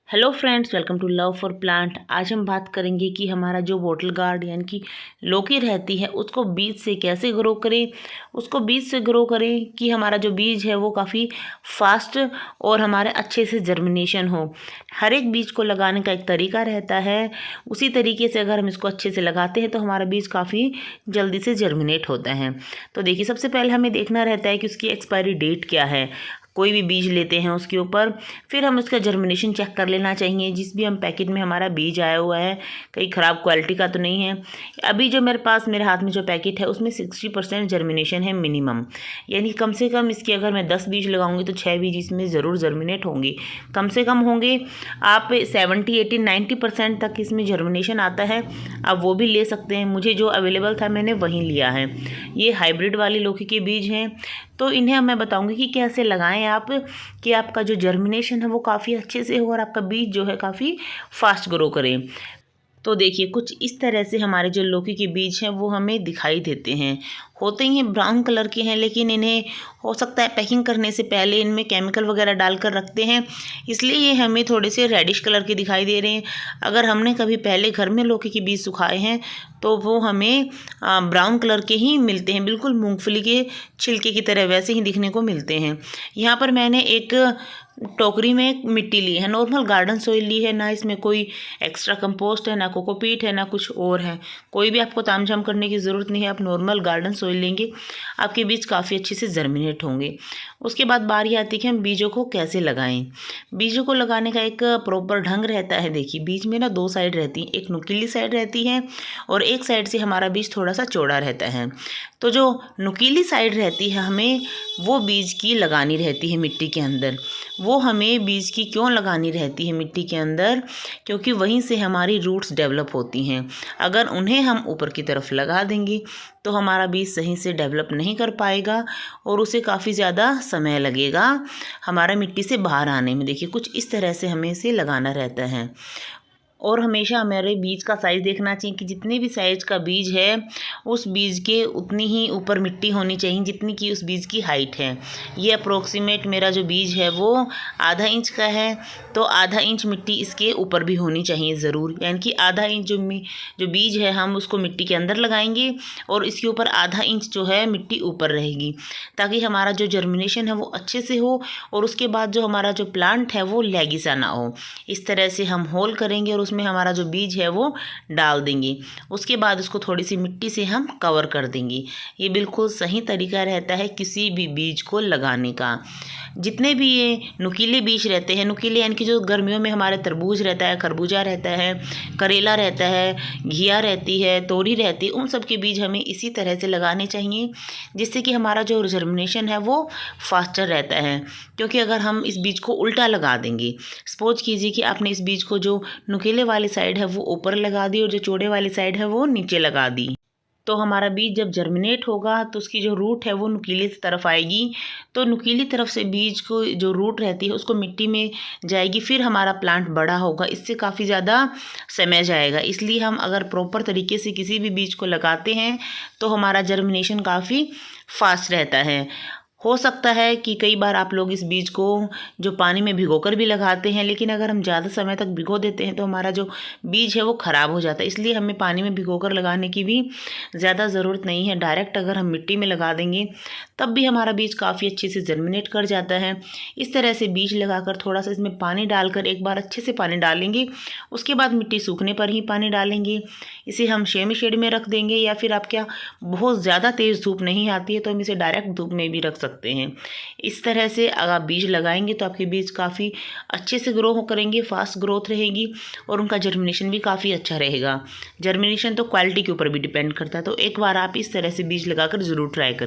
Hello friends, welcome to love for plant. आज हम बात करेंगे कि हमारा जो बॉटल गार्ड यानी कि लौकी रहती है उसको बीज से कैसे ग्रो करें। उसको बीज से ग्रो करें कि हमारा जो बीज है वो काफ़ी फास्ट और हमारे अच्छे से जर्मिनेशन हो। हर एक बीज को लगाने का एक तरीका रहता है, उसी तरीके से अगर हम इसको अच्छे से लगाते हैं तो हमारा बीज काफ़ी जल्दी से जर्मिनेट होता है। तो देखिए, सबसे पहले हमें देखना रहता है कि उसकी एक्सपायरी डेट क्या है। कोई भी बीज लेते हैं उसके ऊपर फिर हम उसका जर्मिनेशन चेक कर लेना चाहिए। जिस भी हम पैकेट में हमारा बीज आया हुआ है कहीं ख़राब क्वालिटी का तो नहीं है। अभी जो मेरे हाथ में जो पैकेट है उसमें 60% जर्मिनेशन है मिनिमम, यानी कम से कम इसके अगर मैं 10 बीज लगाऊंगी तो 6 बीज इसमें ज़रूर जर्मिनेट होंगे, कम से कम होंगे। आप 70, 80, 90% तक इसमें जर्मिनेशन आता है, आप वो भी ले सकते हैं। मुझे जो अवेलेबल था मैंने वहीं लिया है। ये हाइब्रिड वाली लौकी के बीज हैं, तो इन्हें मैं बताऊंगी कि कैसे लगाएं आप कि आपका जो जर्मिनेशन है वो काफ़ी अच्छे से हो और आपका बीज जो है काफ़ी फास्ट ग्रो करे। तो देखिए, कुछ इस तरह से हमारे जो लौकी के बीज हैं वो हमें दिखाई देते हैं। होते ही ब्राउन कलर के हैं, लेकिन इन्हें हो सकता है पैकिंग करने से पहले इनमें केमिकल वगैरह डालकर रखते हैं, इसलिए ये हमें थोड़े से रेडिश कलर के दिखाई दे रहे हैं। अगर हमने कभी पहले घर में लौकी के बीज सुखाए हैं तो वो हमें ब्राउन कलर के ही मिलते हैं, बिल्कुल मूंगफली के छिलके की तरह वैसे ही दिखने को मिलते हैं। यहाँ पर मैंने एक टोकरी में मिट्टी ली है, नॉर्मल गार्डन सॉइल ली है, ना इसमें कोई एक्स्ट्रा कंपोस्ट है, ना कोकोपीट है, ना कुछ और है। कोई भी आपको तामझाम करने की ज़रूरत नहीं है, आप नॉर्मल गार्डन सॉइल लेंगे आपके बीज काफ़ी अच्छे से जर्मिनेट होंगे। उसके बाद बारी आती है कि हम बीजों को कैसे लगाएं। बीजों को लगाने का एक प्रॉपर ढंग रहता है। देखिए, बीज में ना दो साइड रहती हैं, एक नुकीली साइड रहती है और एक साइड से हमारा बीज थोड़ा सा चौड़ा रहता है। तो जो नुकीली साइड रहती है हमें वो बीज की लगानी रहती है मिट्टी के अंदर। वो हमें बीज की क्यों लगानी रहती है मिट्टी के अंदर? क्योंकि वहीं से हमारी रूट्स डेवलप होती हैं। अगर उन्हें हम ऊपर की तरफ लगा देंगे तो हमारा बीज सही से डेवलप नहीं कर पाएगा और उसे काफ़ी ज़्यादा समय लगेगा हमारा मिट्टी से बाहर आने में। देखिए, कुछ इस तरह से हमें इसे लगाना रहता है। और हमेशा हमारे बीज का साइज़ देखना चाहिए कि जितने भी साइज़ का बीज है उस बीज के उतनी ही ऊपर मिट्टी होनी चाहिए जितनी कि उस बीज की हाइट है। ये अप्रोक्सीमेट मेरा जो बीज है वो आधा इंच का है, तो आधा इंच मिट्टी इसके ऊपर भी होनी चाहिए ज़रूर। यानी कि आधा इंच जो बीज है हम उसको मिट्टी के अंदर लगाएंगे और इसके ऊपर आधा इंच जो है मिट्टी ऊपर रहेगी, ताकि हमारा जो जर्मिनेशन है वो अच्छे से हो और उसके बाद जो हमारा जो प्लांट है वो लैगी सा ना हो। इस तरह से हम होल करेंगे और उसमें हमारा जो बीज है वो डाल देंगे। उसके बाद उसको थोड़ी सी मिट्टी से हम कवर कर देंगे। ये बिल्कुल सही तरीका रहता है किसी भी बीज को लगाने का। जितने भी ये नुकीले बीज रहते हैं, नुकीले यानी कि जो गर्मियों में हमारे तरबूज रहता है, खरबूजा रहता है, करेला रहता है, घिया रहती है, तोरी रहती है, उन सब के बीज हमें इसी तरह से लगाने चाहिए जिससे कि हमारा जो जर्मिनेशन है वो फास्टर रहता है। क्योंकि अगर हम इस बीज को उल्टा लगा देंगे, सपोज कीजिए कि आपने इस बीज को जो नुकीले वाली साइड है वो ऊपर लगा दी और जो चौड़े वाली साइड है वो नीचे लगा दी, तो हमारा बीज जब जर्मिनेट होगा तो उसकी जो रूट है वो नुकीली तरफ आएगी। तो नुकीली तरफ से बीज को जो रूट रहती है उसको मिट्टी में जाएगी, फिर हमारा प्लांट बड़ा होगा। इससे काफ़ी ज़्यादा समय जाएगा। इसलिए हम अगर प्रॉपर तरीके से किसी भी बीज को लगाते हैं तो हमारा जर्मिनेशन काफ़ी फास्ट रहता है। हो सकता है कि कई बार आप लोग इस बीज को जो पानी में भिगोकर भी लगाते हैं, लेकिन अगर हम ज़्यादा समय तक भिगो देते हैं तो हमारा जो बीज है वो ख़राब हो जाता है। इसलिए हमें पानी में भिगोकर लगाने की भी ज़्यादा ज़रूरत नहीं है। डायरेक्ट अगर हम मिट्टी में लगा देंगे तब भी हमारा बीज काफ़ी अच्छे से जर्मिनेट कर जाता है। इस तरह से बीज लगाकर थोड़ा सा इसमें पानी डालकर एक बार अच्छे से पानी डालेंगे, उसके बाद मिट्टी सूखने पर ही पानी डालेंगे। इसे हम सेमी शेड में रख देंगे, या फिर आप क्या बहुत ज़्यादा तेज़ धूप नहीं आती है तो हम इसे डायरेक्ट धूप में भी रख सकते हैं। इस तरह से अगर आप बीज लगाएंगे तो आपके बीज काफ़ी अच्छे से ग्रो करेंगे, फास्ट ग्रोथ रहेगी और उनका जर्मिनेशन भी काफ़ी अच्छा रहेगा। जर्मिनेशन तो क्वालिटी के ऊपर भी डिपेंड करता है। तो एक बार आप इस तरह से बीज लगाकर ज़रूर ट्राई करें।